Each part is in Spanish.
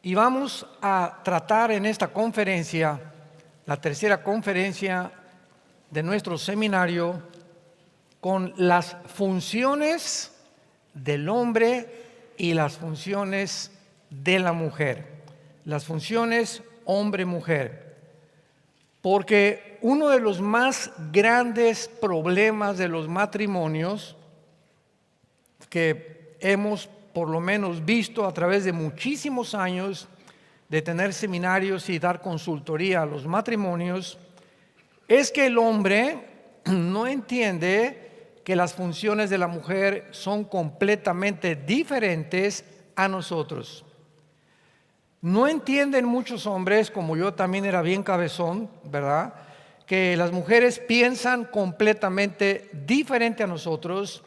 Y vamos a tratar en esta conferencia, la tercera conferencia de nuestro seminario, con las funciones del hombre y las funciones de la mujer. Las funciones hombre-mujer. Porque uno de los más grandes problemas de los matrimonios que hemos por lo menos visto a través de muchísimos años de tener seminarios y dar consultoría a los matrimonios, es que el hombre no entiende que las funciones de la mujer son completamente diferentes a nosotros. No entienden muchos hombres, como yo también era bien cabezón, ¿verdad?, que las mujeres piensan completamente diferente a nosotros,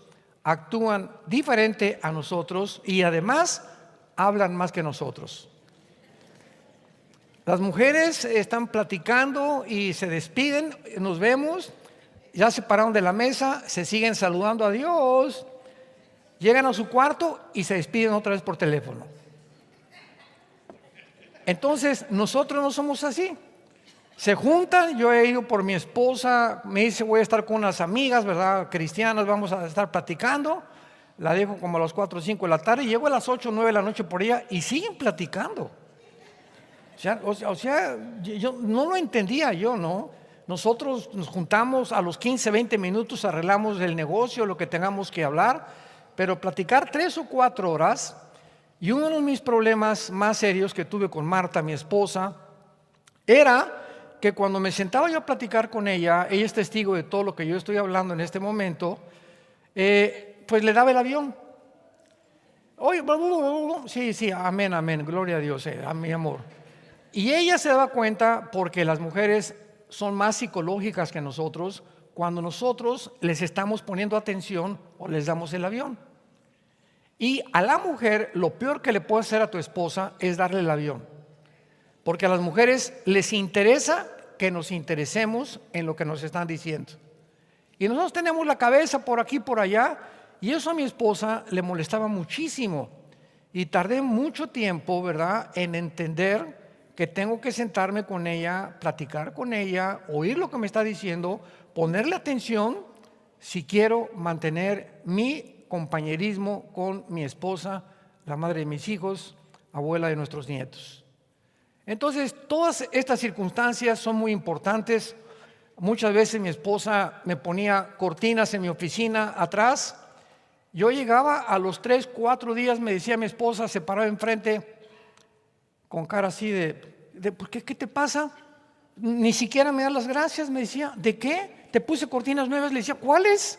actúan diferente a nosotros y además hablan más que nosotros. Las mujeres están platicando y se despiden, nos vemos, ya se pararon de la mesa, se siguen saludando a Dios, llegan a su cuarto y se despiden otra vez por teléfono. Entonces nosotros no somos así. Se juntan, yo he ido por mi esposa, me dice voy a estar con unas amigas, ¿verdad?, cristianas, vamos a estar platicando. La dejo como a las 4 o 5 de la tarde, llego a las 8 o 9 de la noche por ella y siguen platicando. O sea, yo no lo entendía yo, ¿no? Nosotros nos juntamos a los 15, 20 minutos, arreglamos el negocio, lo que tengamos que hablar, pero platicar 3 o 4 horas. Y uno de mis problemas más serios que tuve con Marta, mi esposa, era que cuando me sentaba yo a platicar con ella es testigo de todo lo que yo estoy hablando en este momento, pues le daba el avión. Oye, sí, amén, amén, gloria a Dios, a mi amor. Y ella se daba cuenta porque las mujeres son más psicológicas que nosotros cuando nosotros les estamos poniendo atención o les damos el avión. Y a la mujer lo peor que le puede hacer a tu esposa es darle el avión. Porque a las mujeres les interesa que nos interesemos en lo que nos están diciendo. Y nosotros tenemos la cabeza por aquí, por allá, y eso a mi esposa le molestaba muchísimo. Y tardé mucho tiempo, ¿verdad?, en entender que tengo que sentarme con ella, platicar con ella, oír lo que me está diciendo, ponerle atención si quiero mantener mi compañerismo con mi esposa, la madre de mis hijos, abuela de nuestros nietos. Entonces, todas estas circunstancias son muy importantes. Muchas veces mi esposa me ponía cortinas en mi oficina atrás. Yo llegaba a los 3, 4 días, me decía mi esposa, se paraba enfrente con cara así de ¿por qué? ¿Qué te pasa? Ni siquiera me das las gracias, me decía. ¿De qué? Te puse cortinas nuevas. Le decía, ¿cuáles?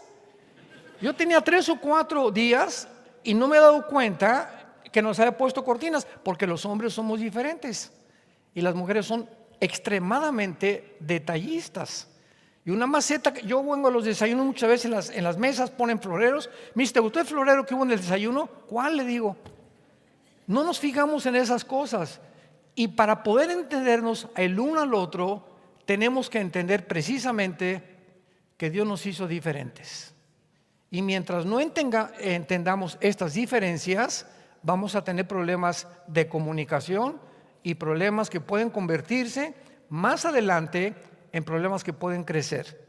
Yo tenía 3 o 4 días y no me he dado cuenta que nos había puesto cortinas, porque los hombres somos diferentes y las mujeres son extremadamente detallistas. Y una maceta, yo vengo a los desayunos muchas veces en las mesas ponen floreros. Me dice, ¿te gustó el florero que hubo en el desayuno? ¿Cuál? Le digo. No nos fijamos en esas cosas. Y para poder entendernos el uno al otro, tenemos que entender precisamente que Dios nos hizo diferentes. Y mientras no entendamos estas diferencias, vamos a tener problemas de comunicación y problemas que pueden convertirse más adelante en problemas que pueden crecer.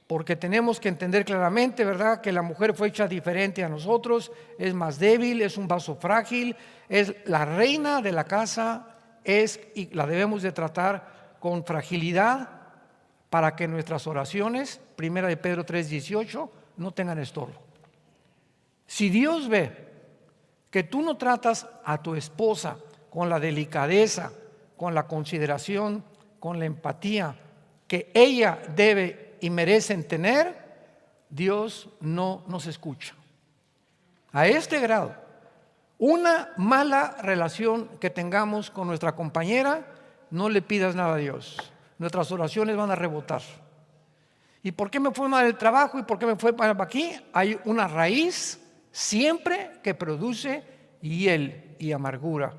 Porque tenemos que entender claramente, ¿verdad?, que la mujer fue hecha diferente a nosotros, es más débil, es un vaso frágil, es la reina de la casa, y la debemos de tratar con fragilidad para que nuestras oraciones, 1 de Pedro 3:18, no tengan estorbo. Si Dios ve que tú no tratas a tu esposa con la delicadeza, con la consideración, con la empatía que ella debe y merecen tener, Dios no nos escucha. A este grado, una mala relación que tengamos con nuestra compañera, no le pidas nada a Dios. Nuestras oraciones van a rebotar. ¿Y por qué me fue mal el trabajo? ¿Y por qué me fue mal aquí? Hay una raíz siempre que produce hiel y amargura.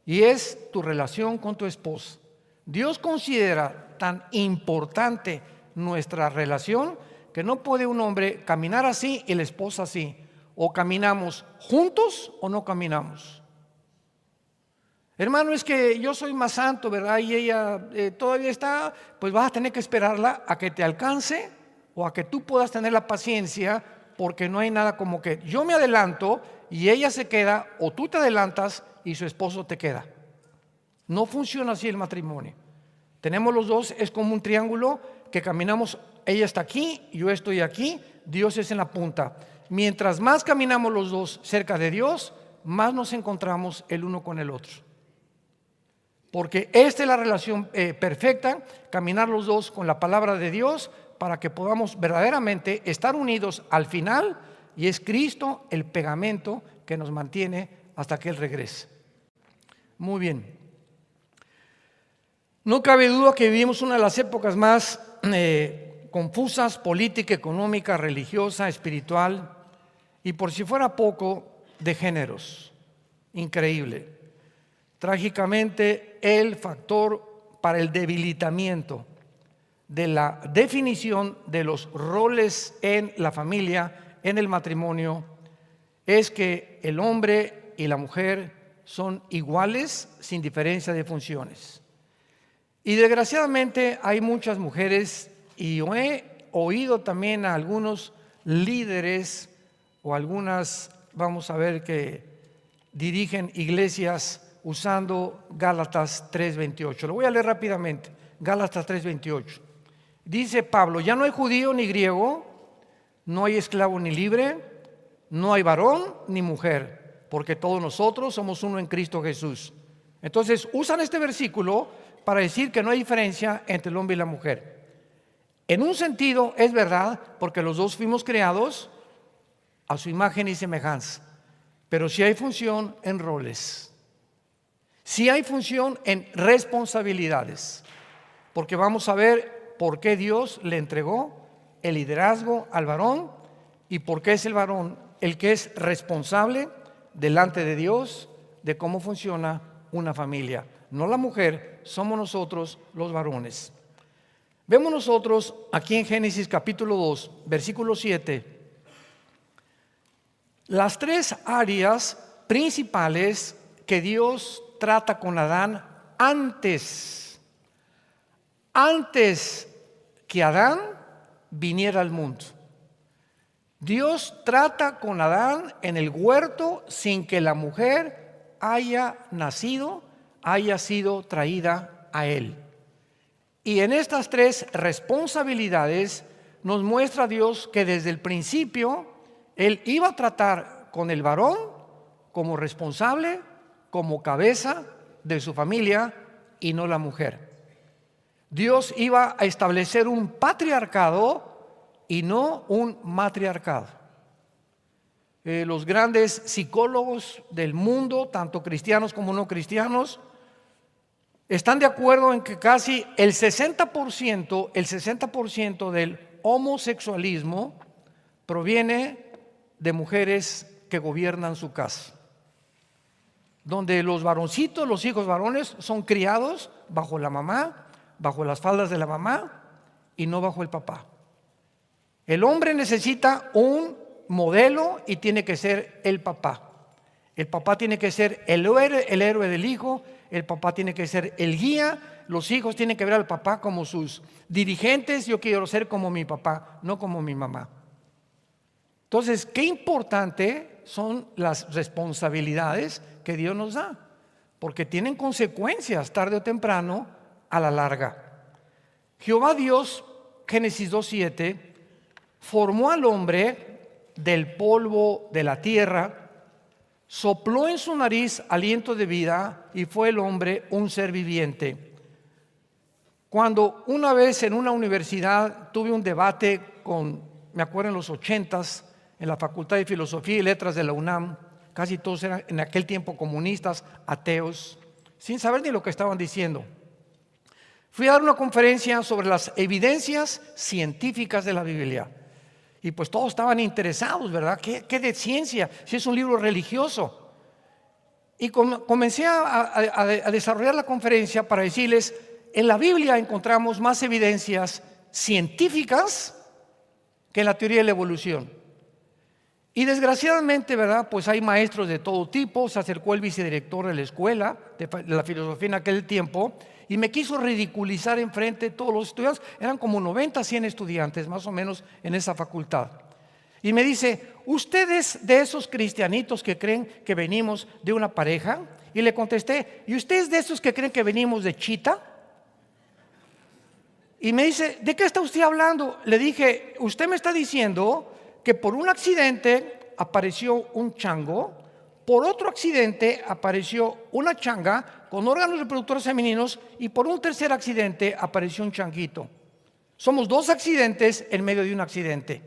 Y es tu relación con tu esposa. Dios considera tan importante nuestra relación que no puede un hombre caminar así y la esposa así. O caminamos juntos o no caminamos. Hermano, es que yo soy más santo, ¿verdad? Y ella todavía está, pues vas a tener que esperarla a que te alcance o a que tú puedas tener la paciencia, porque no hay nada como que yo me adelanto y ella se queda, o tú te adelantas y su esposo te queda. No funciona así el matrimonio. Tenemos los dos, es como un triángulo que caminamos, ella está aquí, yo estoy aquí, Dios es en la punta. Mientras más caminamos los dos cerca de Dios, más nos encontramos el uno con el otro. Porque esta es la relación perfecta, caminar los dos con la palabra de Dios para que podamos verdaderamente estar unidos al final, y es Cristo el pegamento que nos mantiene hasta que Él regrese. Muy bien. No cabe duda que vivimos una de las épocas más confusas, política, económica, religiosa, espiritual, y por si fuera poco, de géneros. Increíble. Trágicamente, el factor para el debilitamiento de la definición de los roles en la familia, en el matrimonio, es que el hombre y la mujer son iguales sin diferencia de funciones. Y desgraciadamente hay muchas mujeres, y yo he oído también a algunos líderes o algunas, vamos a ver, que dirigen iglesias usando Gálatas 3:28. Lo voy a leer rápidamente. Gálatas 3:28. Dice Pablo: ya no hay judío ni griego, no hay esclavo ni libre, no hay varón ni mujer, porque todos nosotros somos uno en Cristo Jesús. Entonces usan este versículo para decir que no hay diferencia entre el hombre y la mujer. En un sentido es verdad, porque los dos fuimos creados a su imagen y semejanza, pero sí hay función en roles. Sí hay función en responsabilidades, porque vamos a ver por qué Dios le entregó el liderazgo al varón y por qué es el varón el que es responsable delante de Dios de cómo funciona una familia. No la mujer, somos nosotros los varones. Vemos nosotros aquí en Génesis capítulo 2, versículo 7, las tres áreas principales que Dios trata con Adán antes que Adán viniera al mundo. Dios trata con Adán en el huerto sin que la mujer haya nacido, haya sido traída a él. Y en estas tres responsabilidades nos muestra Dios que desde el principio Él iba a tratar con el varón como responsable, como cabeza de su familia y no la mujer. Dios iba a establecer un patriarcado y no un matriarcado. Los grandes psicólogos del mundo, tanto cristianos como no cristianos, están de acuerdo en que casi el 60% del homosexualismo proviene de mujeres que gobiernan su casa, donde los varoncitos, los hijos varones, son criados bajo la mamá, bajo las faldas de la mamá y no bajo el papá. El hombre necesita un modelo y tiene que ser el papá. El papá tiene que ser el héroe del hijo, el papá tiene que ser el guía, los hijos tienen que ver al papá como sus dirigentes. Yo quiero ser como mi papá, no como mi mamá. Entonces, qué importante son las responsabilidades que Dios nos da, porque tienen consecuencias tarde o temprano a la larga. Jehová Dios, Génesis 2:7, formó al hombre del polvo de la tierra, sopló en su nariz aliento de vida y fue el hombre un ser viviente. Cuando una vez en una universidad tuve un debate me acuerdo en los 80s, en la Facultad de Filosofía y Letras de la UNAM, casi todos eran en aquel tiempo comunistas, ateos, sin saber ni lo que estaban diciendo. Fui a dar una conferencia sobre las evidencias científicas de la Biblia. Y pues todos estaban interesados, ¿verdad? ¿Qué de ciencia? Si es un libro religioso. Y comencé a desarrollar la conferencia para decirles: en la Biblia encontramos más evidencias científicas que en la teoría de la evolución. Y desgraciadamente, ¿verdad? Pues hay maestros de todo tipo. Se acercó el vicedirector de la escuela de la filosofía en aquel tiempo y me quiso ridiculizar enfrente de todos los estudiantes. Eran como 90, 100 estudiantes más o menos en esa facultad. Y me dice, ¿usted es de esos cristianitos que creen que venimos de una pareja? Y le contesté, ¿y usted es de esos que creen que venimos de chita? Y me dice, ¿de qué está usted hablando? Le dije, usted me está diciendo que por un accidente apareció un chango, por otro accidente apareció una changa con órganos reproductores femeninos y por un tercer accidente apareció un changuito. Somos dos accidentes en medio de un accidente.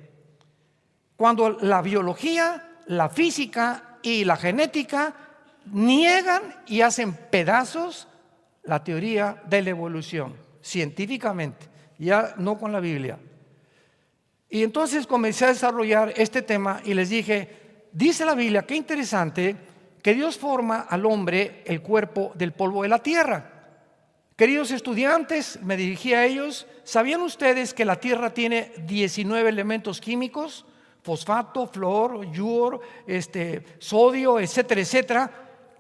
Cuando la biología, la física y la genética niegan y hacen pedazos la teoría de la evolución, científicamente, ya no con la Biblia. Y entonces comencé a desarrollar este tema y les dije, dice la Biblia, qué interesante, que Dios forma al hombre el cuerpo del polvo de la tierra. Queridos estudiantes, me dirigí a ellos, ¿sabían ustedes que la tierra tiene 19 elementos químicos? Fosfato, flúor, yodo, sodio, etcétera, etcétera,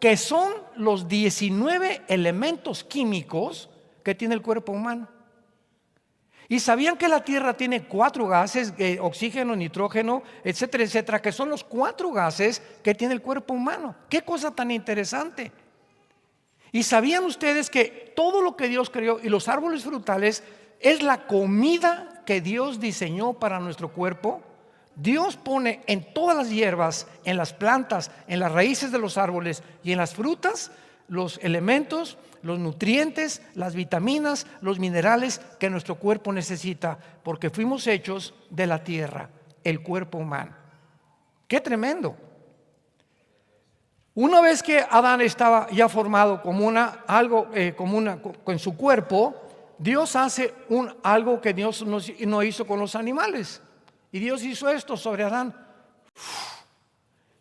que son los 19 elementos químicos que tiene el cuerpo humano. ¿Y sabían que la tierra tiene 4 gases, oxígeno, nitrógeno, etcétera, etcétera, que son los 4 gases que tiene el cuerpo humano? ¡Qué cosa tan interesante! ¿Y sabían ustedes que todo lo que Dios creó y los árboles frutales es la comida que Dios diseñó para nuestro cuerpo? Dios pone en todas las hierbas, en las plantas, en las raíces de los árboles y en las frutas los elementos, los nutrientes, las vitaminas, los minerales que nuestro cuerpo necesita, porque fuimos hechos de la tierra, el cuerpo humano. ¡Qué tremendo! Una vez que Adán estaba ya formado como algo con su cuerpo, Dios hace algo que Dios no hizo con los animales. Y Dios hizo esto sobre Adán.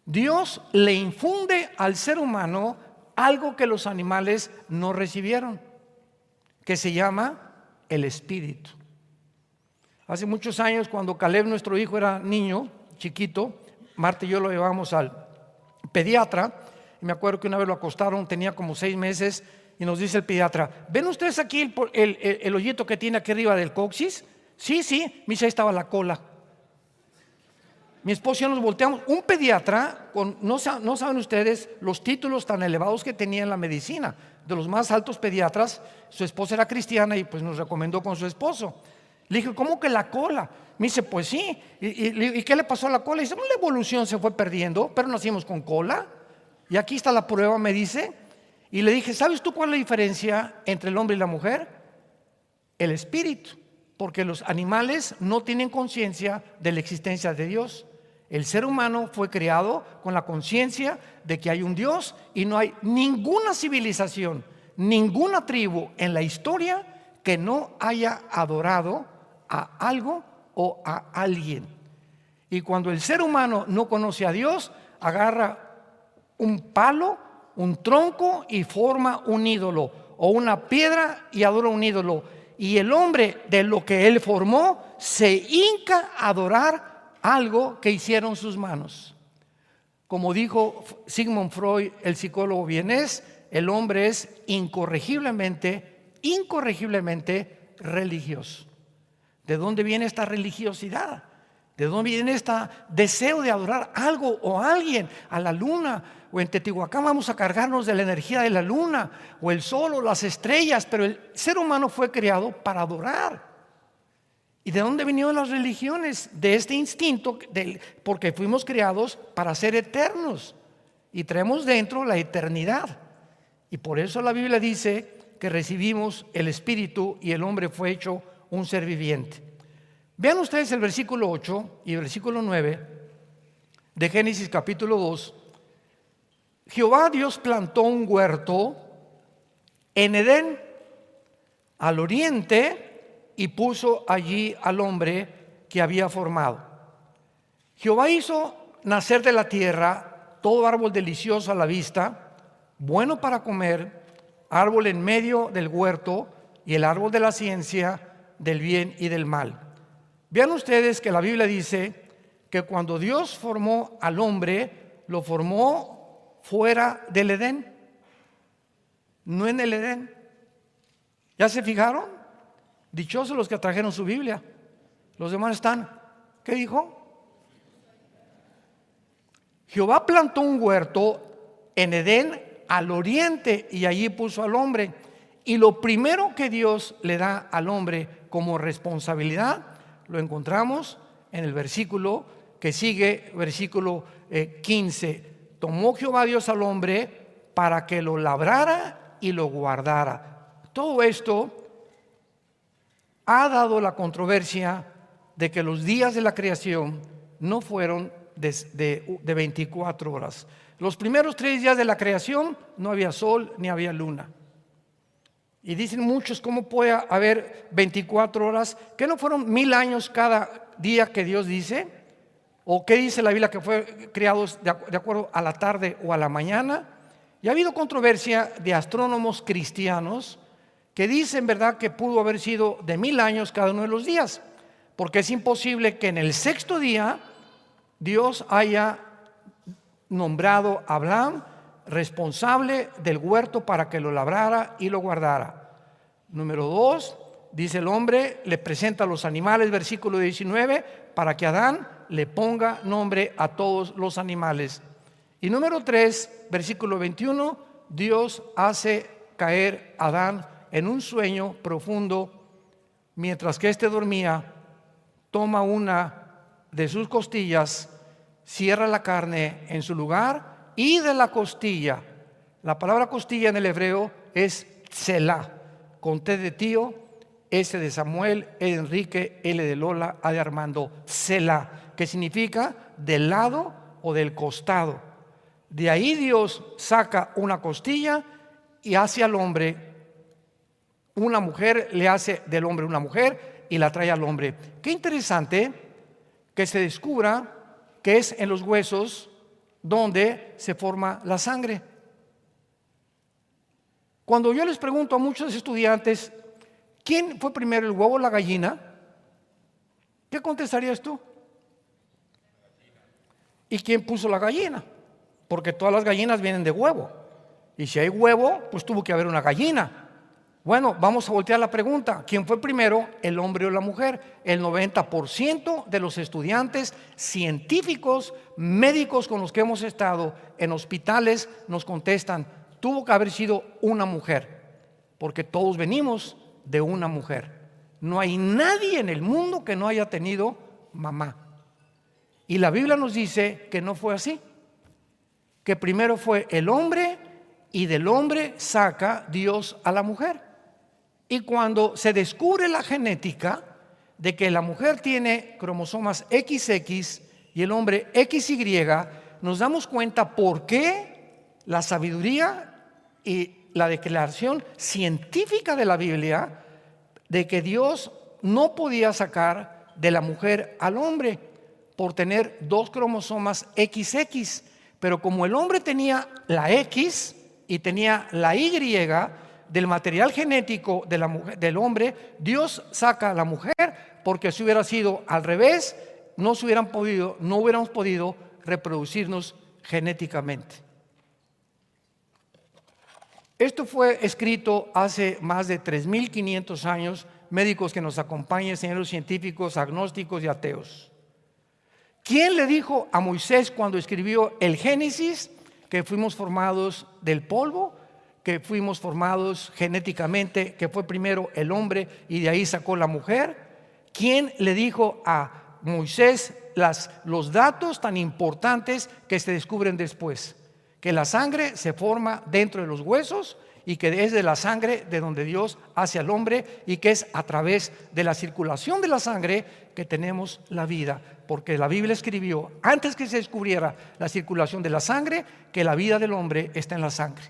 Dios le infunde al ser humano algo que los animales no recibieron, que se llama el espíritu. Hace muchos años, cuando Caleb, nuestro hijo, era niño, chiquito, Marta y yo lo llevamos al pediatra, y me acuerdo que una vez lo acostaron, tenía como 6 meses, y nos dice el pediatra, ¿ven ustedes aquí el hoyito que tiene aquí arriba del coxis? Sí, me dice, ahí estaba la cola. Mi esposo y yo nos volteamos. Un pediatra, no saben ustedes los títulos tan elevados que tenía en la medicina, de los más altos pediatras. Su esposa era cristiana y pues nos recomendó con su esposo. Le dije, ¿cómo que la cola? Me dice, pues sí. ¿Y qué le pasó a la cola? Dice, la evolución se fue perdiendo, pero nacimos con cola. Y aquí está la prueba, me dice. Y le dije, ¿sabes tú cuál es la diferencia entre el hombre y la mujer? El espíritu. Porque los animales no tienen conciencia de la existencia de Dios. El ser humano fue creado con la conciencia de que hay un Dios y no hay ninguna civilización, ninguna tribu en la historia que no haya adorado a algo o a alguien. Y cuando el ser humano no conoce a Dios, agarra un palo, un tronco y forma un ídolo, o una piedra y adora un ídolo. Y el hombre, de lo que él formó, se hinca a adorar algo que hicieron sus manos. Como dijo Sigmund Freud, el psicólogo vienés, el hombre es incorregiblemente religioso. ¿De dónde viene esta religiosidad? ¿De dónde viene este deseo de adorar algo o a alguien? A la luna, o en Teotihuacán vamos a cargarnos de la energía de la luna, o el sol o las estrellas, pero el ser humano fue creado para adorar. ¿Y de dónde vinieron las religiones? De este instinto, porque fuimos creados para ser eternos y traemos dentro la eternidad. Y por eso la Biblia dice que recibimos el espíritu y el hombre fue hecho un ser viviente. Vean ustedes el versículo 8 y el versículo 9 de Génesis capítulo 2. Jehová Dios plantó un huerto en Edén, al oriente, y puso allí al hombre que había formado. Jehová hizo nacer de la tierra todo árbol delicioso a la vista, bueno para comer, árbol en medio del huerto y el árbol de la ciencia del bien y del mal. Vean ustedes que la Biblia dice que cuando Dios formó al hombre, lo formó fuera del Edén, no en el Edén. ¿Ya se fijaron? Dichosos los que trajeron su Biblia. Los demás están. ¿Qué dijo? Jehová plantó un huerto en Edén al oriente y allí puso al hombre. Y lo primero que Dios le da al hombre como responsabilidad lo encontramos en el versículo que sigue, versículo 15. Tomó Jehová Dios al hombre para que lo labrara y lo guardara. Todo esto ha dado la controversia de que los días de la creación no fueron de 24 horas. Los primeros 3 días de la creación no había sol ni había luna. Y dicen muchos, ¿cómo puede haber 24 horas? ¿Que no fueron 1000 años cada día que Dios dice? ¿O qué dice la Biblia que fue creados de acuerdo a la tarde o a la mañana? Y ha habido controversia de astrónomos cristianos que dicen, ¿verdad?, que pudo haber sido de 1000 años cada uno de los días, porque es imposible que en el 6º día Dios haya nombrado a Abraham responsable del huerto para que lo labrara y lo guardara. Número 2, dice el hombre, le presenta a los animales, versículo 19, para que Adán le ponga nombre a todos los animales. Y número 3, versículo 21, Dios hace caer a Adán en un sueño profundo, mientras que éste dormía, toma una de sus costillas, cierra la carne en su lugar, y de la costilla, la palabra costilla en el hebreo es Selah, con T de tío, S de Samuel, E de Enrique, L de Lola, A de Armando, Selah, que significa del lado o del costado. De ahí Dios saca una costilla y hace al hombre una mujer, le hace del hombre una mujer y la trae al hombre. Qué interesante que se descubra que es en los huesos donde se forma la sangre. Cuando yo les pregunto a muchos estudiantes, ¿quién fue primero, el huevo o la gallina? ¿Qué contestarías tú? ¿Y quién puso la gallina? Porque todas las gallinas vienen de huevo. Y si hay huevo, pues tuvo que haber una gallina. Bueno, vamos a voltear la pregunta. ¿Quién fue primero, el hombre o la mujer? El 90% de los estudiantes científicos, médicos con los que hemos estado en hospitales nos contestan, tuvo que haber sido una mujer, porque todos venimos de una mujer. No hay nadie en el mundo que no haya tenido mamá. Y la Biblia nos dice que no fue así, que primero fue el hombre y del hombre saca Dios a la mujer. Y cuando se descubre la genética de que la mujer tiene cromosomas XX y el hombre XY, nos damos cuenta por qué la sabiduría y la declaración científica de la Biblia de que Dios no podía sacar de la mujer al hombre por tener 2 cromosomas XX, pero como el hombre tenía la X y tenía la Y, del material genético de la mujer, del hombre, Dios saca a la mujer, porque si hubiera sido al revés, no hubiéramos podido reproducirnos genéticamente. Esto fue escrito hace más de 3500 años. Médicos que nos acompañen, señores científicos, agnósticos y ateos. ¿Quién le dijo a Moisés cuando escribió el Génesis que fuimos formados del polvo, que fuimos formados genéticamente, que fue primero el hombre y de ahí sacó la mujer? ¿Quién le dijo a Moisés los datos tan importantes que se descubren después? Que la sangre se forma dentro de los huesos y que es de la sangre de donde Dios hace al hombre, y que es a través de la circulación de la sangre que tenemos la vida, porque la Biblia escribió antes que se descubriera la circulación de la sangre que la vida del hombre está en la sangre.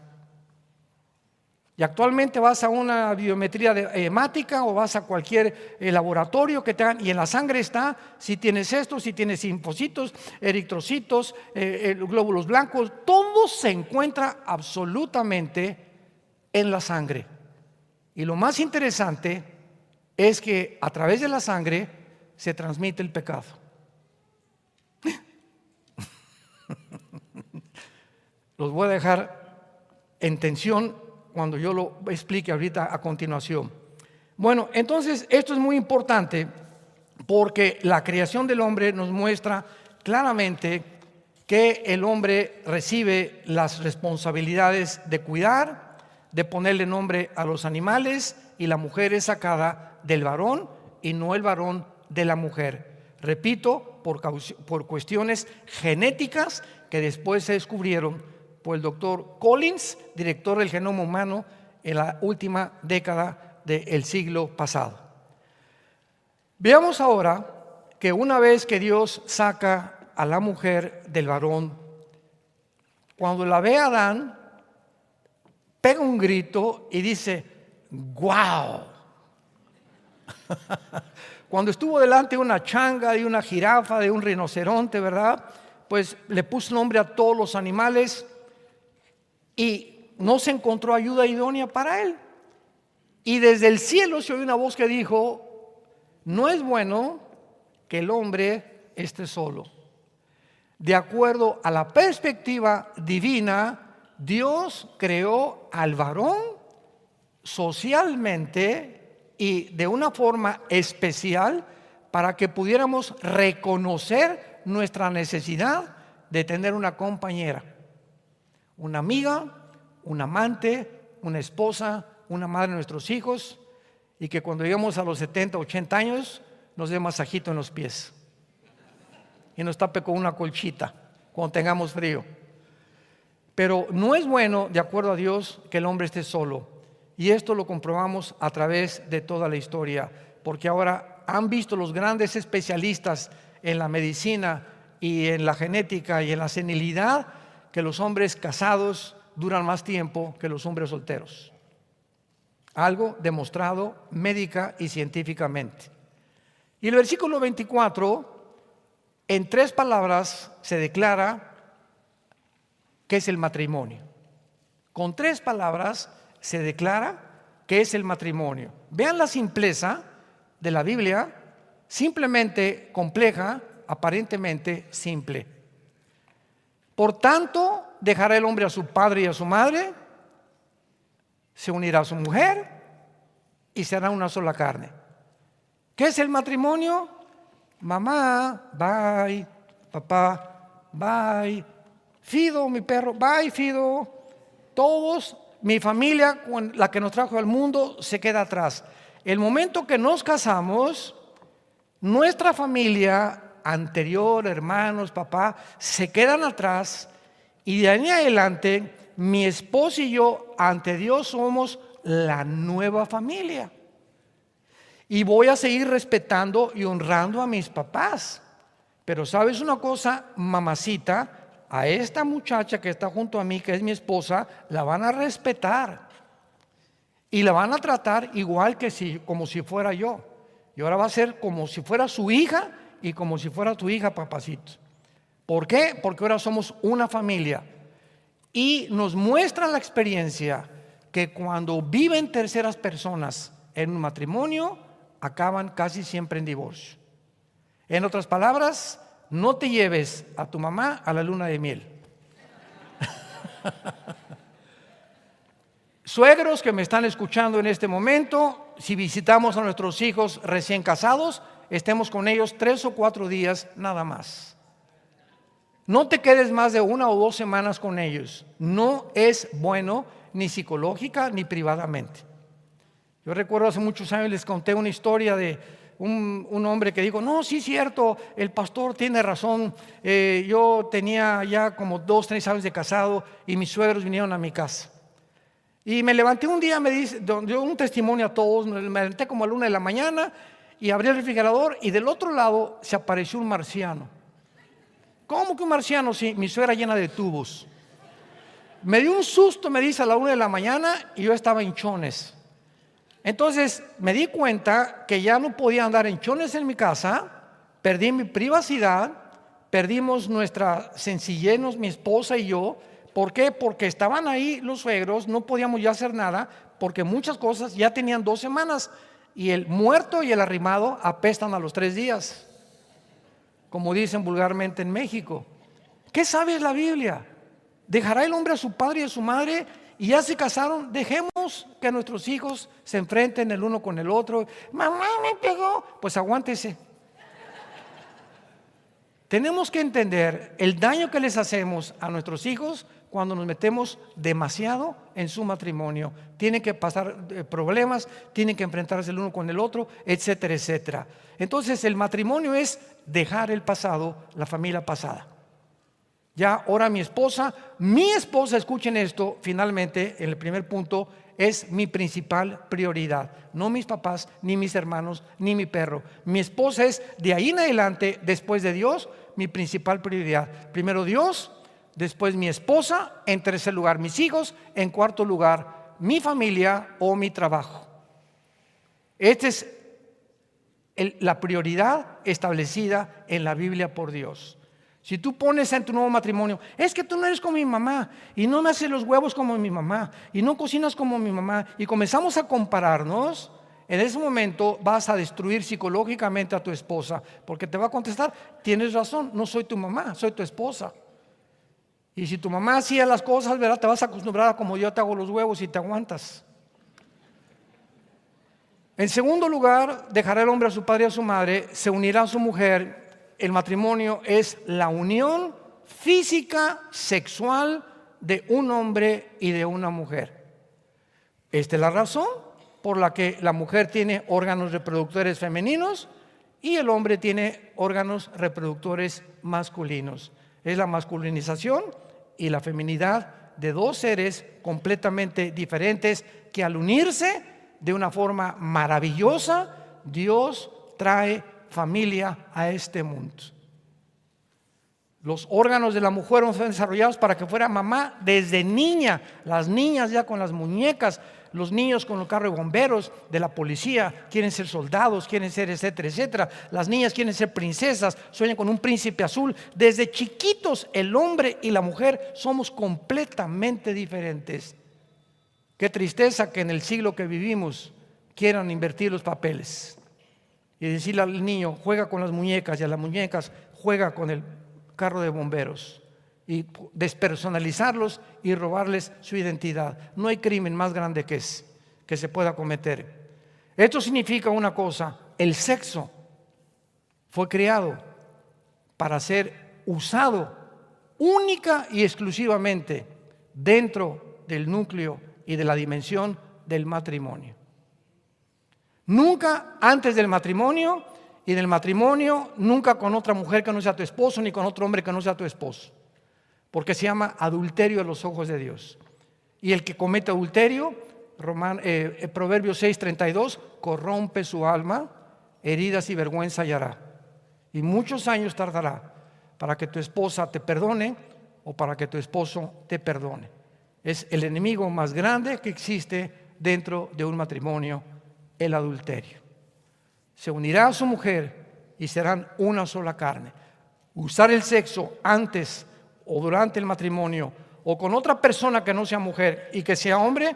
Y actualmente vas a una biometría hemática o vas a cualquier laboratorio que te hagan, y en la sangre está si tienes esto, si tienes linfocitos, eritrocitos, glóbulos blancos, todo se encuentra absolutamente en la sangre. Y lo más interesante es que a través de la sangre se transmite el pecado. Los voy a dejar en tensión cuando yo lo explique ahorita a continuación. Bueno, entonces esto es muy importante porque la creación del hombre nos muestra claramente que el hombre recibe las responsabilidades de cuidar, de ponerle nombre a los animales, y la mujer es sacada del varón y no el varón de la mujer. Repito, por cuestiones genéticas que después se descubrieron por el doctor Collins, director del genoma humano en la última década del siglo pasado. Veamos ahora que una vez que Dios saca a la mujer del varón, cuando la ve a Adán, pega un grito y dice: ¡guau! Cuando estuvo delante de una changa, de una jirafa, de un rinoceronte, ¿verdad? Pues le puso nombre a todos los animales y no se encontró ayuda idónea para él. Y desde el cielo se oyó una voz que dijo: no es bueno que el hombre esté solo. De acuerdo a la perspectiva divina, Dios creó al varón socialmente y de una forma especial para que pudiéramos reconocer nuestra necesidad de tener una compañera, una amiga, un amante, una esposa, una madre de nuestros hijos, y que cuando lleguemos a los 70, 80 años nos dé masajito en los pies y nos tape con una colchita cuando tengamos frío. Pero no es bueno, de acuerdo a Dios, que el hombre esté solo. Y esto lo comprobamos a través de toda la historia, porque ahora han visto los grandes especialistas en la medicina y en la genética y en la senilidad que los hombres casados duran más tiempo que los hombres solteros. Algo demostrado médica y científicamente. Y el versículo 24, en 3 palabras se declara qué es el matrimonio. Con 3 palabras se declara qué es el matrimonio. Vean la simpleza de la Biblia, simplemente compleja, aparentemente simple. Por tanto, dejará el hombre a su padre y a su madre, se unirá a su mujer y será una sola carne. ¿Qué es el matrimonio? Mamá, bye. Papá, bye. Fido, mi perro, bye, Fido. Todos, mi familia, la que nos trajo al mundo, se queda atrás. El momento que nos casamos, nuestra familia anterior, hermanos, papá, se quedan atrás, y de ahí en adelante mi esposo y yo ante Dios somos la nueva familia. Y voy a seguir respetando y honrando a mis papás. Pero ¿sabes una cosa, mamacita? A esta muchacha que está junto a mí, que es mi esposa, la van a respetar. Y la van a tratar igual que como si fuera yo. Y ahora va a ser como si fuera su hija y como si fuera tu hija, papacito. ¿Por qué? Porque ahora somos una familia. Y nos muestra la experiencia que cuando viven terceras personas en un matrimonio, acaban casi siempre en divorcio. En otras palabras, no te lleves a tu mamá a la luna de miel. Suegros que me están escuchando en este momento, si visitamos a nuestros hijos recién casados, estemos con ellos 3 o 4 días nada más. No te quedes más de 1 o 2 semanas con ellos. No es bueno ni psicológica ni privadamente. Yo recuerdo hace muchos años les conté una historia de un hombre que dijo: no, sí es cierto, el pastor tiene razón. Yo tenía ya como 2, 3 años de casado y mis suegros vinieron a mi casa. Y me levanté un día, me dice, dio un testimonio a todos, me levanté como a la 1 de la mañana y abrí el refrigerador y del otro lado se apareció un marciano. ¿Cómo que un marciano? Sí, mi suegra llena de tubos. Me dio un susto, me dice, a la 1 de la mañana y yo estaba en chones. Entonces me di cuenta que ya no podía andar en chones en mi casa, perdí mi privacidad, perdimos nuestra sencillez, mi esposa y yo. ¿Por qué? Porque estaban ahí los suegros, no podíamos ya hacer nada, porque muchas cosas ya tenían 2 semanas y el muerto y el arrimado apestan a los 3 días, como dicen vulgarmente en México. ¿Qué sabe la Biblia? ¿Dejará el hombre a su padre y a su madre? Y ya se casaron. Dejemos que nuestros hijos se enfrenten el uno con el otro. Mamá me pegó. Pues aguántese. Tenemos que entender el daño que les hacemos a nuestros hijos cuando nos metemos demasiado en su matrimonio. Tienen que pasar problemas, tienen que enfrentarse el uno con el otro, etcétera, etcétera. Entonces el matrimonio es dejar el pasado, la familia pasada. Ya ahora mi esposa, escuchen esto, finalmente, en el primer punto, es mi principal prioridad. No mis papás, ni mis hermanos, ni mi perro. Mi esposa es, de ahí en adelante, después de Dios, mi principal prioridad. Primero Dios, después mi esposa, en tercer lugar mis hijos, en cuarto lugar mi familia o mi trabajo. Esta es la prioridad establecida en la Biblia por Dios. Si tú pones en tu nuevo matrimonio, es que tú no eres como mi mamá, y no me haces los huevos como mi mamá, y no cocinas como mi mamá, y comenzamos a compararnos, en ese momento vas a destruir psicológicamente a tu esposa, porque te va a contestar, tienes razón, no soy tu mamá, soy tu esposa. Y si tu mamá hacía las cosas, ¿verdad? Te vas a acostumbrar a como yo te hago los huevos y te aguantas. En segundo lugar, dejará el hombre a su padre y a su madre, se unirá a su mujer. El matrimonio es la unión física, sexual de un hombre y de una mujer. Esta es la razón por la que la mujer tiene órganos reproductores femeninos y el hombre tiene órganos reproductores masculinos. Es la masculinización y la feminidad de dos seres completamente diferentes que al unirse de una forma maravillosa, Dios trae familia a este mundo. Los órganos de la mujer fueron desarrollados para que fuera mamá desde niña. Las niñas ya con las muñecas, los niños con los carros de bomberos, de la policía, quieren ser soldados, quieren ser etcétera, etcétera. Las niñas quieren ser princesas, sueñan con un príncipe azul. Desde chiquitos el hombre y la mujer somos completamente diferentes. Qué tristeza que en el siglo que vivimos quieran invertir los papeles y decirle al niño, juega con las muñecas, y a las muñecas, juega con el carro de bomberos, y despersonalizarlos y robarles su identidad. No hay crimen más grande que se pueda cometer. Esto significa una cosa: el sexo fue creado para ser usado única y exclusivamente dentro del núcleo y de la dimensión del matrimonio. Nunca antes del matrimonio, y en el matrimonio nunca con otra mujer que no sea tu esposo, ni con otro hombre que no sea tu esposo, porque se llama adulterio a los ojos de Dios. Y el que comete adulterio, Proverbios 6:32, corrompe su alma, heridas y vergüenza hallará, y muchos años tardará para que tu esposa te perdone o para que tu esposo te perdone. Es el enemigo más grande que existe dentro de un matrimonio, el adulterio. Se unirá a su mujer y serán una sola carne. Usar el sexo antes o durante el matrimonio o con otra persona que no sea mujer y que sea hombre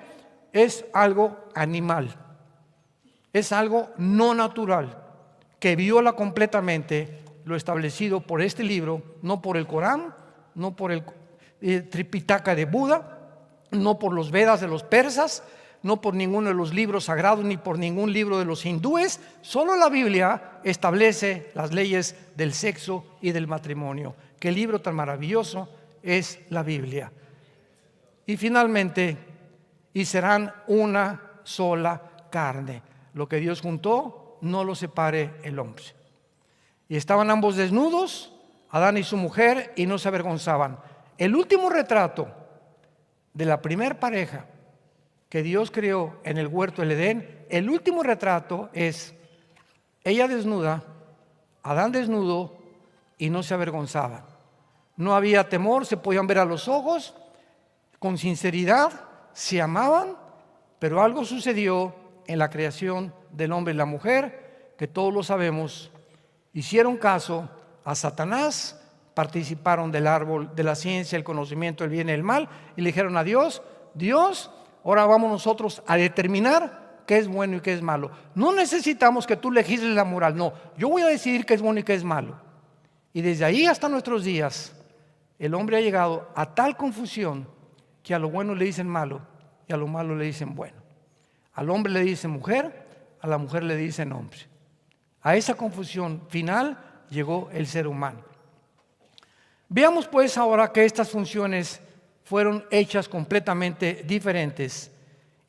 es algo animal, es algo no natural, que viola completamente lo establecido por este libro, no por el Corán, no por el Tripitaka de Buda, no por los Vedas de los persas, no por ninguno de los libros sagrados, ni por ningún libro de los hindúes. Solo la Biblia establece las leyes del sexo y del matrimonio. Qué libro tan maravilloso es la Biblia. Y finalmente, y serán una sola carne. Lo que Dios juntó, no lo separe el hombre. Y estaban ambos desnudos, Adán y su mujer, y no se avergonzaban. El último retrato de la primer pareja que Dios creó en el huerto del Edén, el último retrato es ella desnuda, Adán desnudo, y no se avergonzaban. No había temor, se podían ver a los ojos, con sinceridad, se amaban, pero algo sucedió en la creación del hombre y la mujer, que todos lo sabemos. Hicieron caso a Satanás, participaron del árbol de la ciencia, el conocimiento del bien y el mal, y le dijeron a Dios, Dios, ahora vamos nosotros a determinar qué es bueno y qué es malo. No necesitamos que tú legisles la moral, no, yo voy a decidir qué es bueno y qué es malo. Y desde ahí hasta nuestros días, El hombre ha llegado a tal confusión que a lo bueno le dicen malo y a lo malo le dicen bueno. Al hombre le dicen mujer, a la mujer le dicen hombre. A esa confusión final llegó el ser humano. Veamos pues ahora que estas funciones fueron hechas completamente diferentes.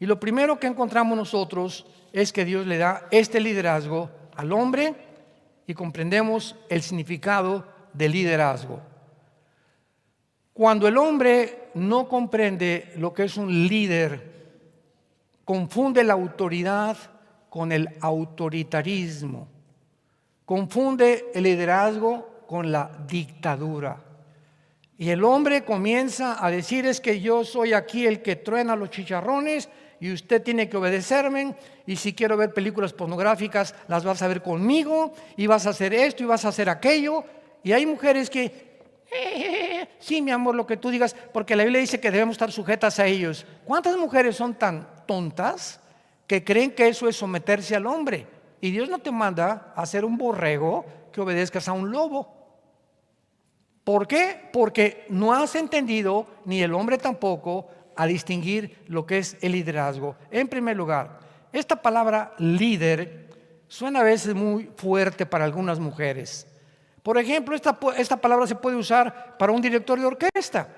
Y lo primero que encontramos nosotros es que Dios le da este liderazgo al hombre y comprendemos el significado del liderazgo. Cuando el hombre no comprende lo que es un líder, confunde la autoridad con el autoritarismo, confunde el liderazgo con la dictadura. Y el hombre comienza a decir: es que yo soy aquí el que truena los chicharrones y usted tiene que obedecerme, y si quiero ver películas pornográficas las vas a ver conmigo, y vas a hacer esto y vas a hacer aquello. Y hay mujeres que sí, mi amor, lo que tú digas, porque la Biblia dice que debemos estar sujetas a ellos. ¿Cuántas mujeres son tan tontas que creen que eso es someterse al hombre? Y Dios no te manda a ser un borrego que obedezcas a un lobo. ¿Por qué? Porque no has entendido, ni el hombre tampoco, a distinguir lo que es el liderazgo. En primer lugar, esta palabra líder suena a veces muy fuerte para algunas mujeres. Por ejemplo, esta palabra se puede usar para un director de orquesta.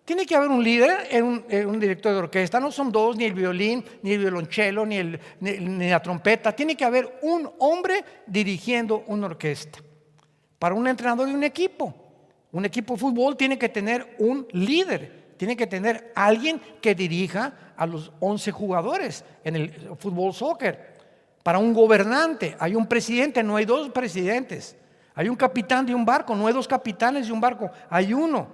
Tiene que haber un líder en un director de orquesta. No son dos, ni el violín, ni el violonchelo, ni la trompeta. Tiene que haber un hombre dirigiendo una orquesta. Para un entrenador de un equipo de fútbol tiene que tener un líder. Tiene que tener alguien que dirija a los 11 jugadores en el fútbol soccer. Para un gobernante hay un presidente, no hay dos presidentes. Hay un capitán de un barco, no hay dos capitanes de un barco, hay uno.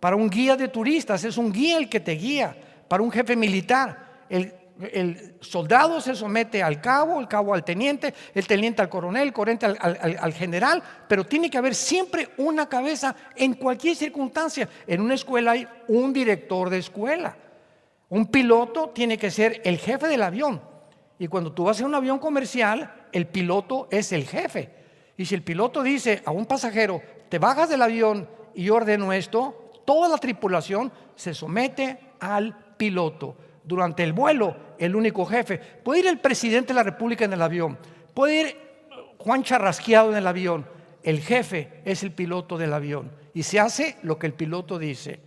Para un guía de turistas es un guía el que te guía. Para un jefe militar, el soldado se somete al cabo, el cabo al teniente, el teniente al coronel, el coronel al general. Pero tiene que haber siempre una cabeza en cualquier circunstancia. En una escuela hay un director de escuela. Un piloto tiene que ser el jefe del avión. Y cuando tú vas en un avión comercial, el piloto es el jefe. Y si el piloto dice a un pasajero: te bajas del avión y yo ordeno esto, toda la tripulación se somete al piloto. Durante el vuelo, el único jefe. Puede ir el presidente de la República en el avión, puede ir Juan Charrasqueado en el avión. El jefe es el piloto del avión y se hace lo que el piloto dice.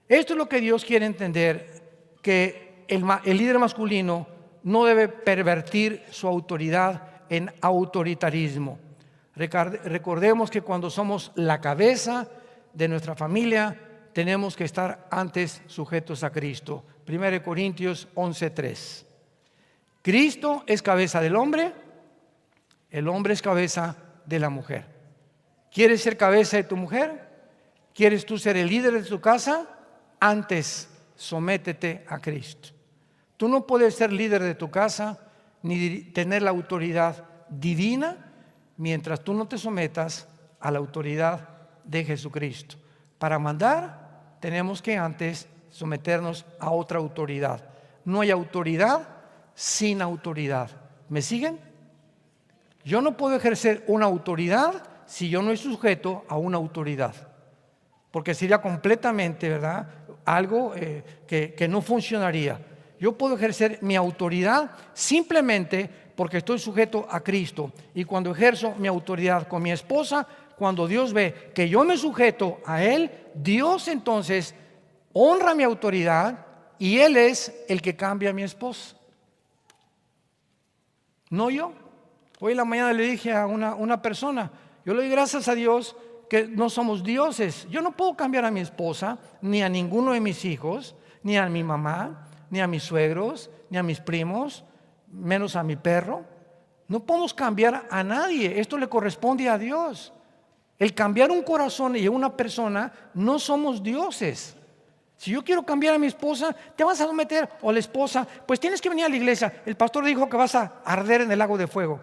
Esto es lo que Dios quiere entender, que el líder masculino no debe pervertir su autoridad en autoritarismo. Recordemos que cuando somos la cabeza de nuestra familia, tenemos que estar antes sujetos a Cristo. 1 Corintios 11:3. Cristo es cabeza del hombre, el hombre es cabeza de la mujer. ¿Quieres ser cabeza de tu mujer? ¿Quieres tú ser el líder de tu casa? Antes sométete a Cristo. Tú no puedes ser líder de tu casa ni tener la autoridad divina mientras tú no te sometas a la autoridad de Jesucristo. Para mandar tenemos que antes someternos a otra autoridad. No hay autoridad sin autoridad. ¿Me siguen? Yo no puedo ejercer una autoridad si yo no estoy sujeto a una autoridad, porque sería completamente, ¿verdad?, algo que no funcionaría. Yo puedo ejercer mi autoridad simplemente porque estoy sujeto a Cristo. Y cuando ejerzo mi autoridad con mi esposa, cuando Dios ve que yo me sujeto a Él, Dios entonces honra mi autoridad y Él es el que cambia a mi esposa, no yo. Hoy en la mañana le dije a una persona: yo le doy gracias a Dios que no somos dioses. Yo no puedo cambiar a mi esposa, ni a ninguno de mis hijos, ni a mi mamá, ni a mis suegros, ni a mis primos, menos a mi perro. No podemos cambiar a nadie. Esto le corresponde a Dios. El cambiar un corazón y una persona, no somos dioses. Si yo quiero cambiar a mi esposa, te vas a someter, o a la esposa, pues tienes que venir a la iglesia. El pastor dijo que vas a arder en el lago de fuego.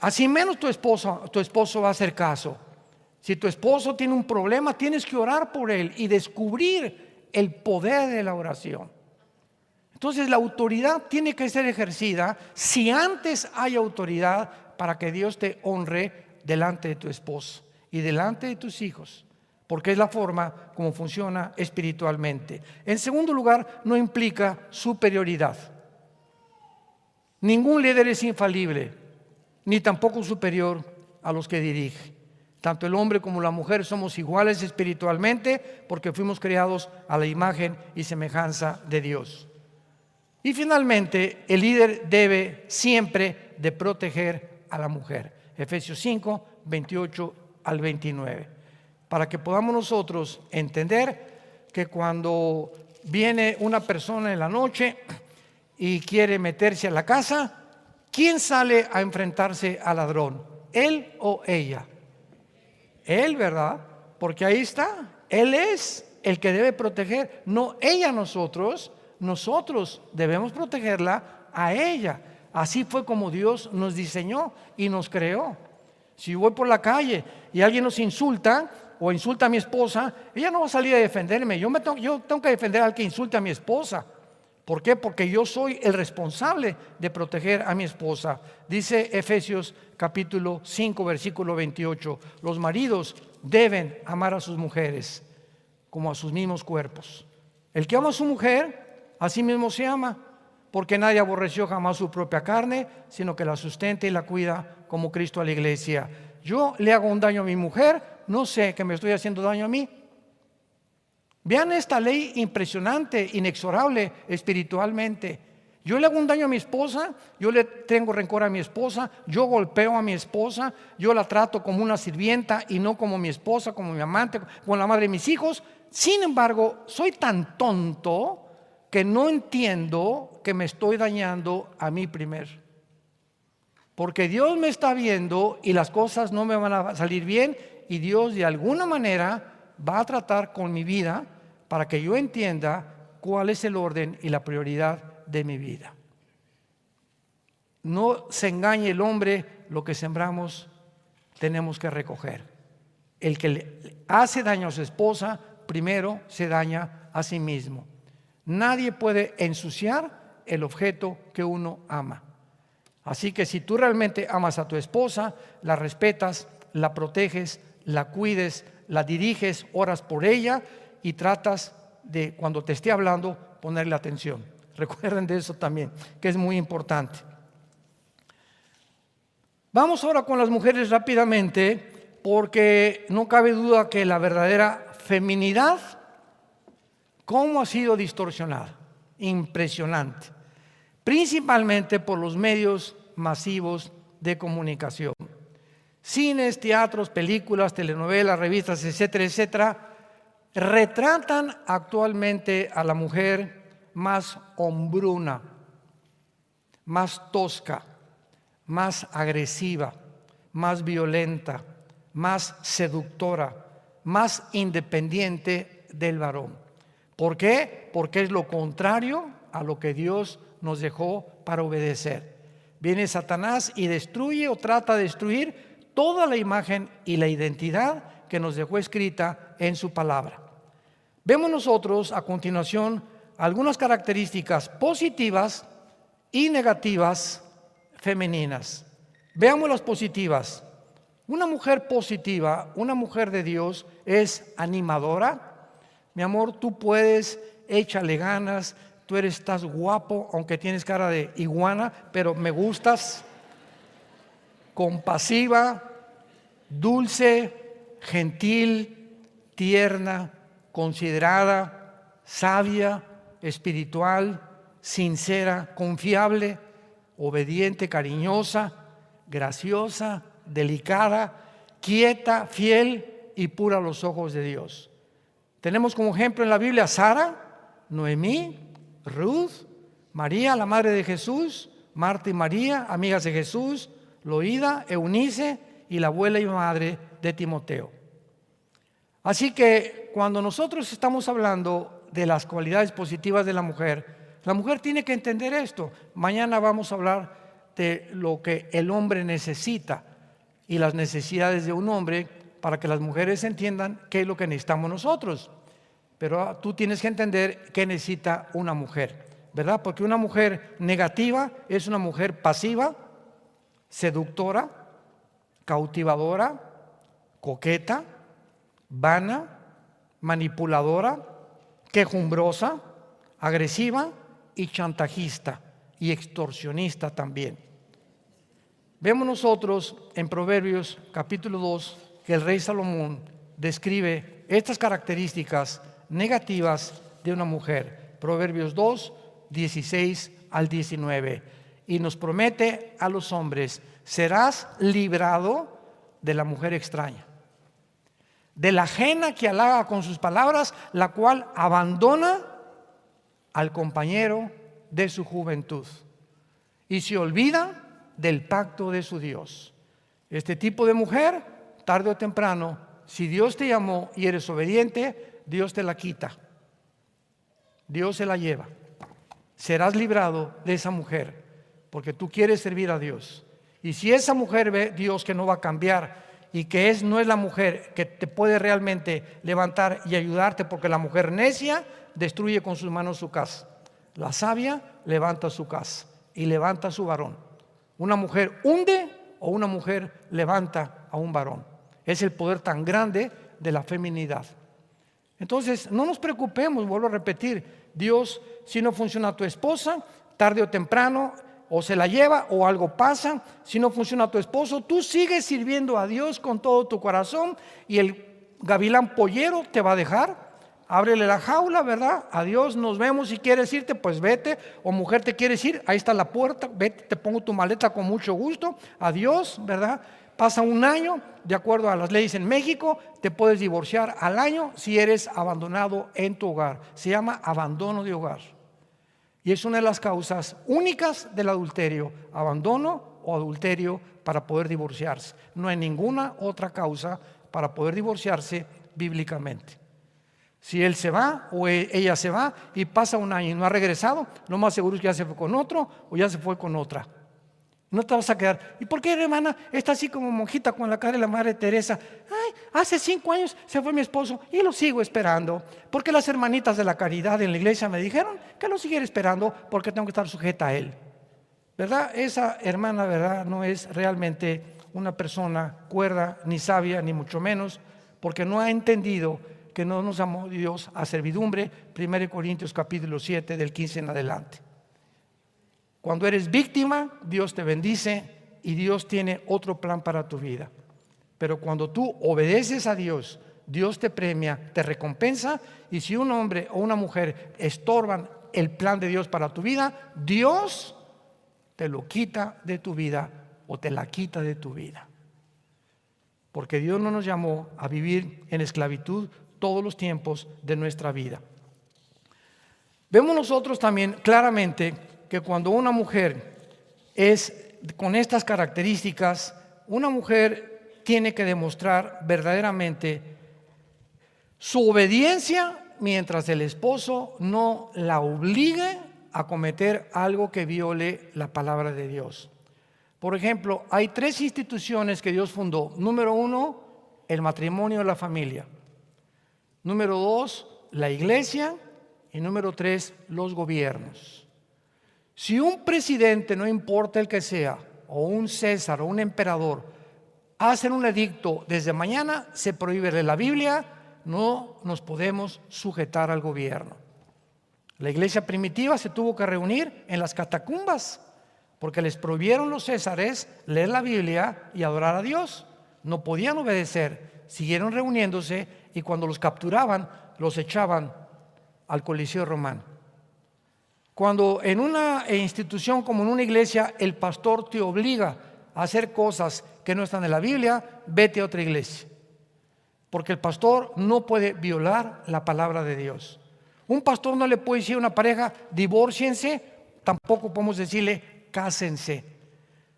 Así menos tu esposo va a hacer caso. Si tu esposo tiene un problema, tienes que orar por él y descubrir el poder de la oración. Entonces la autoridad tiene que ser ejercida si antes hay autoridad, para que Dios te honre delante de tu esposo y delante de tus hijos. porque es la forma como funciona espiritualmente. En segundo lugar, no implica superioridad. Ningún líder es infalible, ni tampoco superior a los que dirige. Tanto el hombre como la mujer somos iguales espiritualmente porque fuimos creados a la imagen y semejanza de Dios. Y finalmente, el líder debe siempre de proteger a la mujer. Efesios 5, 28 al 29. Para que podamos nosotros entender que cuando viene una persona en la noche y quiere meterse a la casa, ¿quién sale a enfrentarse al ladrón? ¿Él o ella? Él, ¿verdad? Porque ahí está. Él es el que debe proteger, no ella a nosotros. Nosotros debemos protegerla a ella. Así fue como Dios nos diseñó y nos creó. Si voy por la calle y alguien nos insulta o insulta a mi esposa, ella no va a salir a defenderme. Yo tengo que defender al que insulte a mi esposa. ¿Por qué? Porque yo soy el responsable de proteger a mi esposa. Dice Efesios capítulo 5, versículo 28. Los maridos deben amar a sus mujeres como a sus mismos cuerpos. El que ama a su mujer, a sí mismo se ama, porque nadie aborreció jamás su propia carne, sino que la sustenta y la cuida como Cristo a la iglesia. Yo le hago un daño a mi mujer, no sé que me estoy haciendo daño a mí. Vean esta ley impresionante, inexorable espiritualmente. Yo le hago un daño a mi esposa, yo le tengo rencor a mi esposa, yo golpeo a mi esposa, yo la trato como una sirvienta y no como mi esposa, como mi amante, como la madre de mis hijos. Sin embargo, soy tan tonto que no entiendo que me estoy dañando a mí primero. Porque Dios me está viendo y las cosas no me van a salir bien y Dios de alguna manera va a tratar con mi vida para que yo entienda cuál es el orden y la prioridad de mi vida. No se engañe el hombre, lo que sembramos tenemos que recoger. El que le hace daño a su esposa, primero se daña a sí mismo. Nadie puede ensuciar el objeto que uno ama. Así que si tú realmente amas a tu esposa, la respetas, la proteges, la cuides, la diriges, oras por ella y tratas de, cuando te esté hablando, ponerle atención. Recuerden de eso también, que es muy importante. Vamos ahora con las mujeres rápidamente, porque no cabe duda que la verdadera feminidad, ¿cómo ha sido distorsionada? Impresionante. Principalmente por los medios masivos de comunicación. Cines, teatros, películas, telenovelas, revistas, etcétera, etcétera, retratan actualmente a la mujer más hombruna, más tosca, más agresiva, más violenta, más seductora, más independiente del varón. ¿Por qué? Porque es lo contrario a lo que Dios nos dejó para obedecer. Viene Satanás y destruye o trata de destruir toda la imagen y la identidad que nos dejó escrita en su palabra. Vemos nosotros a continuación algunas características positivas y negativas femeninas. Veamos las positivas. Una mujer positiva, una mujer de Dios, es animadora. Mi amor, tú puedes, échale ganas, estás guapo, aunque tienes cara de iguana, pero me gustas. Compasiva, dulce, gentil, tierna, considerada, sabia, espiritual, sincera, confiable, obediente, cariñosa, graciosa, delicada, quieta, fiel y pura a los ojos de Dios. Tenemos como ejemplo en la Biblia a Sara, Noemí, Ruth, María, la madre de Jesús, Marta y María, amigas de Jesús, Loída, Eunice y la abuela y madre de Timoteo. Así que cuando nosotros estamos hablando de las cualidades positivas de la mujer tiene que entender esto. Mañana vamos a hablar de lo que el hombre necesita y las necesidades de un hombre para que las mujeres entiendan qué es lo que necesitamos nosotros. Pero tú tienes que entender qué necesita una mujer, ¿verdad? Porque una mujer negativa es una mujer pasiva, seductora, cautivadora, coqueta, vana, manipuladora, quejumbrosa, agresiva y chantajista y extorsionista también. Vemos nosotros en Proverbios capítulo 2 que el rey Salomón describe estas características negativas de una mujer. Proverbios 2, 16 al 19. Y nos promete a los hombres: serás librado de la mujer extraña, de la ajena que halaga con sus palabras, la cual abandona al compañero de su juventud y se olvida del pacto de su Dios. Este tipo de mujer, tarde o temprano, si Dios te llamó y eres obediente, Dios te la quita, Dios se la lleva. Serás librado de esa mujer porque tú quieres servir a Dios. Y si esa mujer ve Dios que no va a cambiar y que no es la mujer que te puede realmente levantar y ayudarte, porque la mujer necia destruye con sus manos su casa, la sabia levanta su casa y levanta a su varón. Una mujer hunde o una mujer levanta a un varón. Es el poder tan grande de la feminidad. Entonces, no nos preocupemos, vuelvo a repetir, Dios, si no funciona tu esposa, tarde o temprano, o se la lleva o algo pasa. Si no funciona tu esposo, tú sigues sirviendo a Dios con todo tu corazón y el gavilán pollero te va a dejar. Ábrele la jaula, ¿verdad? Adiós, nos vemos. Si quieres irte, pues vete. O mujer, te quieres ir, ahí está la puerta, vete, te pongo tu maleta con mucho gusto. Adiós, ¿verdad? Pasa un año, de acuerdo a las leyes en México, te puedes divorciar al año si eres abandonado en tu hogar. Se llama abandono de hogar. Y es una de las causas únicas del adulterio, abandono o adulterio, para poder divorciarse. No hay ninguna otra causa para poder divorciarse bíblicamente. Si él se va o ella se va y pasa un año y no ha regresado, lo más seguro es que ya se fue con otro o ya se fue con otra. No te vas a quedar. ¿Y por qué, hermana, está así como monjita con la cara de la Madre Teresa? Ay, hace 5 años se fue mi esposo y lo sigo esperando. Porque las hermanitas de la caridad en la iglesia me dijeron que lo siguiera esperando porque tengo que estar sujeta a él. ¿Verdad? Esa hermana, ¿verdad?, no es realmente una persona cuerda, ni sabia, ni mucho menos, porque no ha entendido que no nos llamó Dios a servidumbre. 1 Corintios capítulo 7 del 15 en adelante. Cuando eres víctima, Dios te bendice y Dios tiene otro plan para tu vida. Pero cuando tú obedeces a Dios, Dios te premia, te recompensa. Y si un hombre o una mujer estorban el plan de Dios para tu vida, Dios te lo quita de tu vida o te la quita de tu vida. Porque Dios no nos llamó a vivir en esclavitud todos los tiempos de nuestra vida. Vemos nosotros también claramente que cuando una mujer es con estas características, una mujer tiene que demostrar verdaderamente su obediencia mientras el esposo no la obligue a cometer algo que viole la palabra de Dios. Por ejemplo, hay 3 instituciones que Dios fundó. Número 1, el matrimonio de la familia. Número 2, la iglesia. Y número 3, los gobiernos. Si un presidente, no importa el que sea, o un César o un emperador, hacen un edicto desde mañana, se prohíbe de la Biblia, no nos podemos sujetar al gobierno. La iglesia primitiva se tuvo que reunir en las catacumbas porque les prohibieron los césares leer la Biblia y adorar a Dios. No podían obedecer, siguieron reuniéndose y cuando los capturaban, los echaban al Coliseo Romano. Cuando en una institución como en una iglesia el pastor te obliga a hacer cosas que no están en la Biblia, vete a otra iglesia. Porque el pastor no puede violar la palabra de Dios. Un pastor no le puede decir a una pareja, divórciense, tampoco podemos decirle, cásense.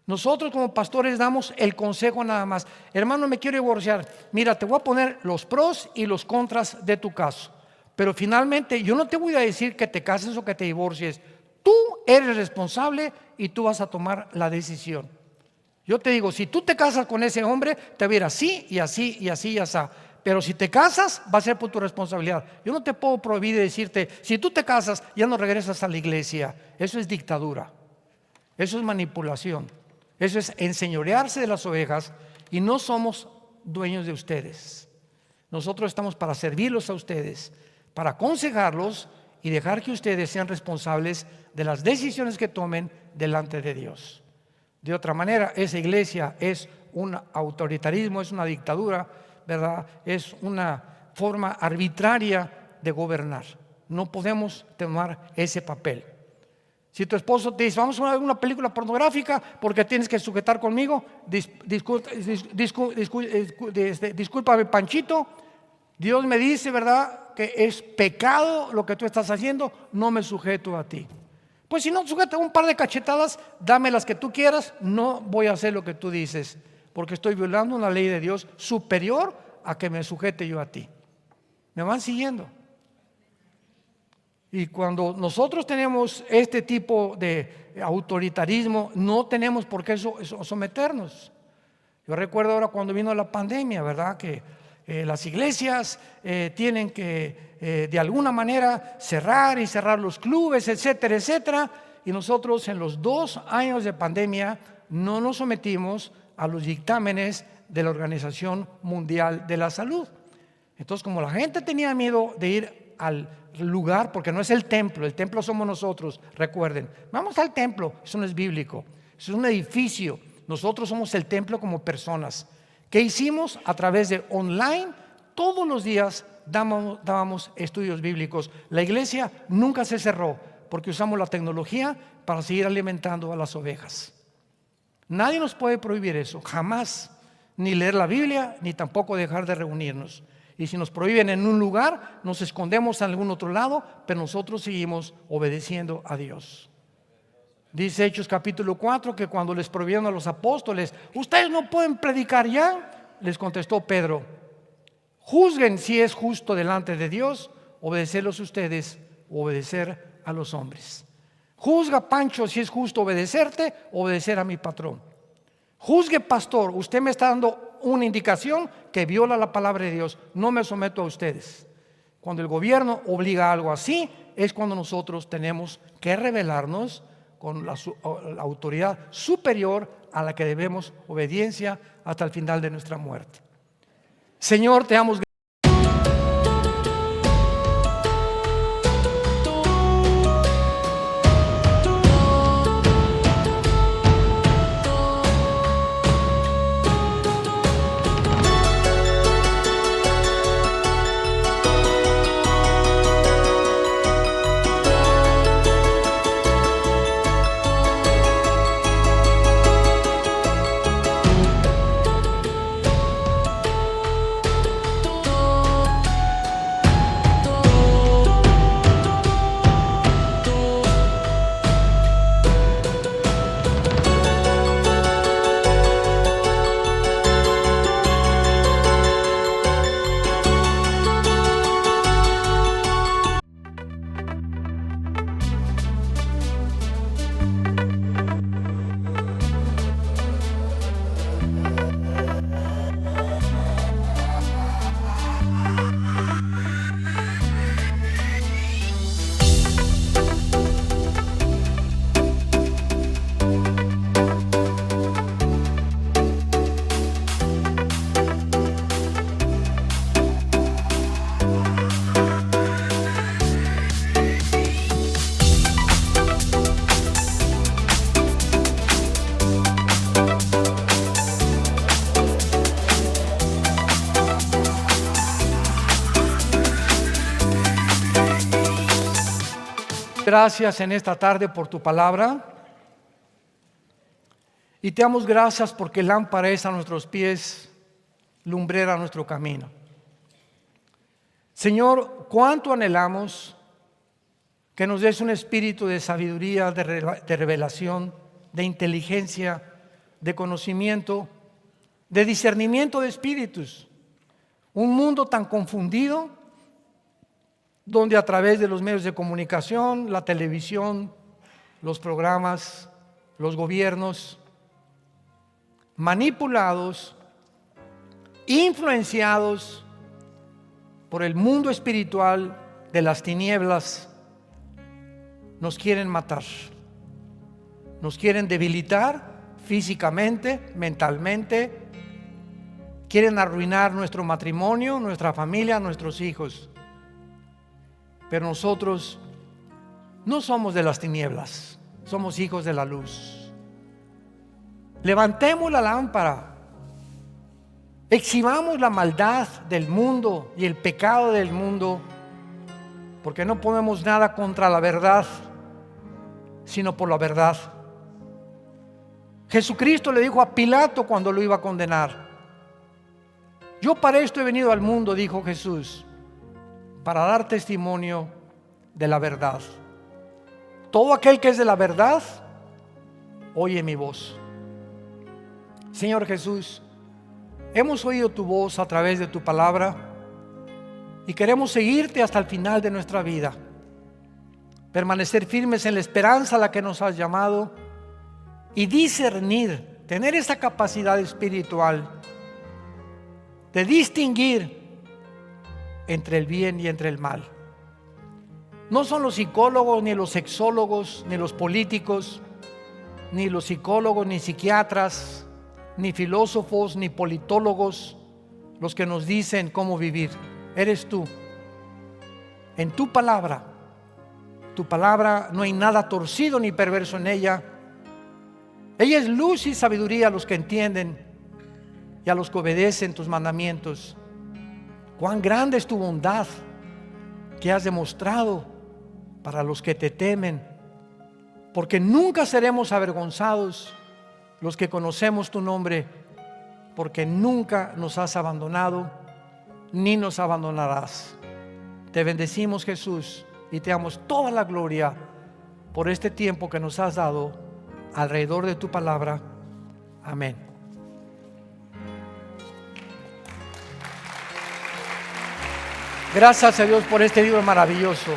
Nosotros como pastores damos el consejo nada más. Hermano, me quiero divorciar. Mira, te voy a poner los pros y los contras de tu caso. Pero finalmente yo no te voy a decir que te cases o que te divorcies. Tú eres responsable y tú vas a tomar la decisión. Yo te digo, si tú te casas con ese hombre, te va a ir así y así y así y así. Pero si te casas, va a ser por tu responsabilidad. Yo no te puedo prohibir decirte, si tú te casas, ya no regresas a la iglesia. Eso es dictadura. Eso es manipulación. Eso es enseñorearse de las ovejas y no somos dueños de ustedes. Nosotros estamos para servirlos a ustedes, para aconsejarlos y dejar que ustedes sean responsables de las decisiones que tomen delante de Dios. De otra manera, esa iglesia es un autoritarismo, es una dictadura, ¿verdad? Es una forma arbitraria de gobernar. No podemos tomar ese papel. Si tu esposo te dice, vamos a ver una película pornográfica porque tienes que sujetar conmigo, discúlpame, Panchito, Dios me dice, ¿verdad?, que es pecado lo que tú estás haciendo, no me sujeto a ti. Pues si no sujeta un par de cachetadas, dame las que tú quieras, no voy a hacer lo que tú dices, porque estoy violando una ley de Dios superior a que me sujete yo a ti. ¿Me van siguiendo? Y cuando nosotros tenemos este tipo de autoritarismo, no tenemos por qué someternos. Yo recuerdo ahora cuando vino la pandemia, ¿verdad?, que las iglesias tienen que de alguna manera cerrar los clubes, etcétera, etcétera. Y nosotros en los 2 años de pandemia no nos sometimos a los dictámenes de la Organización Mundial de la Salud. Entonces, como la gente tenía miedo de ir al lugar, porque no es el templo somos nosotros, recuerden, vamos al templo, eso no es bíblico, eso es un edificio, nosotros somos el templo como personas. ¿Qué hicimos? A través de online, todos los días dábamos estudios bíblicos. La iglesia nunca se cerró porque usamos la tecnología para seguir alimentando a las ovejas. Nadie nos puede prohibir eso, jamás, ni leer la Biblia, ni tampoco dejar de reunirnos. Y si nos prohíben en un lugar, nos escondemos en algún otro lado, pero nosotros seguimos obedeciendo a Dios. Dice Hechos capítulo 4 que cuando les prohibieron a los apóstoles, ustedes no pueden predicar ya, les contestó Pedro, juzguen si es justo delante de Dios obedecerlos ustedes o obedecer a los hombres. Juzga, Pancho, si es justo obedecerte o obedecer a mi patrón. Juzgue, pastor, usted me está dando una indicación que viola la palabra de Dios, no me someto a ustedes. Cuando el gobierno obliga a algo así, es cuando nosotros tenemos que rebelarnos con la autoridad superior a la que debemos obediencia hasta el final de nuestra muerte. Señor, te damos gracias. Gracias en esta tarde por tu palabra y te damos gracias porque lámpara es a nuestros pies, lumbrera a nuestro camino. Señor, cuánto anhelamos que nos des un espíritu de sabiduría, de revelación, de inteligencia, de conocimiento, de discernimiento de espíritus. Un mundo tan confundido, donde a través de los medios de comunicación, la televisión, los programas, los gobiernos, manipulados, influenciados por el mundo espiritual de las tinieblas, nos quieren matar, nos quieren debilitar físicamente, mentalmente, quieren arruinar nuestro matrimonio, nuestra familia, nuestros hijos. Pero nosotros no somos de las tinieblas, somos hijos de la luz. Levantemos la lámpara, exhibamos la maldad del mundo y el pecado del mundo, porque no ponemos nada contra la verdad, sino por la verdad. Jesucristo le dijo a Pilato cuando lo iba a condenar: yo para esto he venido al mundo, dijo Jesús, para dar testimonio de la verdad. Todo aquel que es de la verdad, oye mi voz. Señor Jesús, hemos oído tu voz a través de tu palabra y queremos seguirte hasta el final de nuestra vida. Permanecer firmes en la esperanza a la que nos has llamado y discernir, tener esa capacidad espiritual de distinguir entre el bien y entre el mal. No son los psicólogos, ni los sexólogos, ni los políticos, ni los psicólogos, ni psiquiatras, ni filósofos, ni politólogos los que nos dicen cómo vivir. Eres tú. En tu palabra no hay nada torcido ni perverso en ella. Ella es luz y sabiduría a los que entienden y a los que obedecen tus mandamientos. Cuán grande es tu bondad que has demostrado para los que te temen, porque nunca seremos avergonzados los que conocemos tu nombre, porque nunca nos has abandonado ni nos abandonarás. Te bendecimos, Jesús, y te damos toda la gloria por este tiempo que nos has dado alrededor de tu palabra. Amén. Gracias a Dios por este libro maravilloso.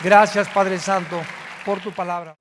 Gracias, Padre Santo, por tu palabra.